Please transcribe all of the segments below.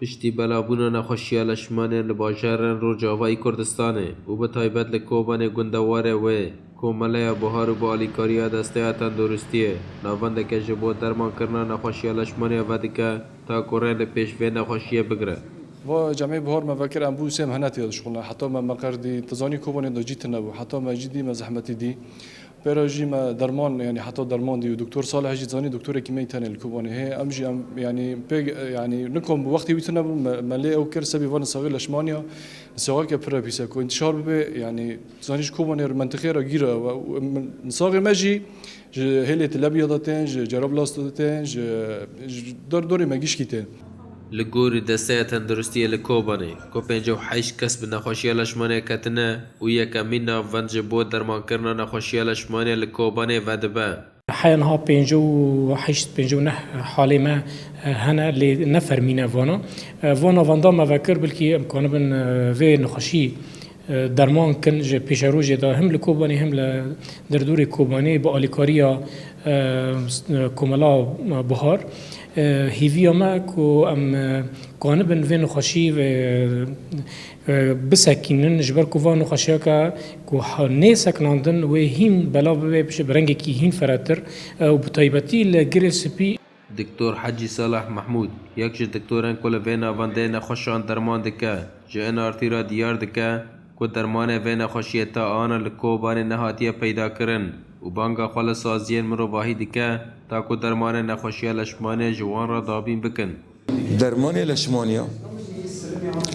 پشتی بلابونا نخوشیه لشمانه لباجرن رو جاوای کردستانه و به تایبت لکوبان گندواره و کومله بهار و بالیکاریا دسته تندرستیه ناونده که جبو درمان کرنا نخوشیه لشمانه ودکه تا کره لپیشوه نخوشیه بگره و جمعی بهار ما فکر ام بو سیم هناتی داشتن حتی ما مقردی تزانی کوبانی داجیت نبود حتی ما جدی ما زحمتی دی براجي ما درمان يعني حتى درمان دي ودكتور صالح جي زاني دكتور كيمي تاني الكوباني هي امجي ام يعني يعني نكم بوقت ويتنا ما لي او كرسبي وانا صغير لشمانيا سواء كبر بيسكو انتشار به يعني زانيش كوباني منطقه راغيرا نصاغ ماجي هيلت الابيضتين جرب لاستتين دوري ما جيش كيتين لگوری دسته تندرستی لکوبانه کو 58 کس به نخوشی لشمانه کتنه و یکمین ناوند جبو درمان کرنا نخوشی لشمانه لکوبانه ودبه حينها 58 حالي ما هنا اللي نفر مينا فانا فاندا ما فكر بلكي امكان بن في نخشي درمان كن جه بيشاروجي دا هم لكوباني هم لدردوري كوباني بآليكاريا كوملا بهار هيفيا ما كو ام كانبن في نخشي بسكينن جبر كوفانو خشيكا كو نيسك ناندن وهين بلا بش برنجي كي هين فراتر وبطيبتي لجريسبي دكتور حجي صالح محمود يكش دكتوران كل فينا فاندينا خوشان درمان دكا جانا ارتيرا ديار دكا كو درمان فينا خوشيتا آنا لكوبان نهاتيا پیدا کرن و بانگا خال سازين مروباهي دكا تا كو درمان نخوشيا لشمانه جوان را دابين بكن درمان لشمانيا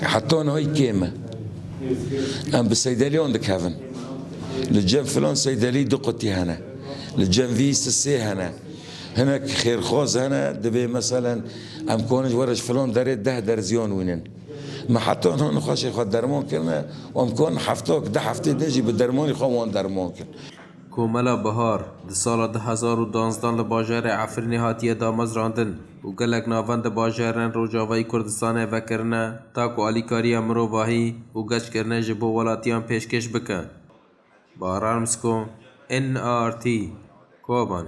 حتى أنا هاي كيمة أم بالصيدلية عندك هفن للجن فلان صيدلي دقتي هنا للجن فيس السي هناك خير خاص هنا دبي مثلا أم كونج ورش فلان داري 10 درزيان وينن ما حتى أنا نخاش ياخد درمان كلنا وأم كون حفتاك 10 هفته دجي بالدرمان يخوان درمان كل کوملا بهار د سال 2012 لباجر عفرینی هاتیه دامز راندن و گلک ناوند باجرن روجاوی کردستان وکرنه تا کو آلیکاری امرو واهی و گچ کرنه جبو ولاتیان پیشکش بکن. بارارمسکو NRT کوبان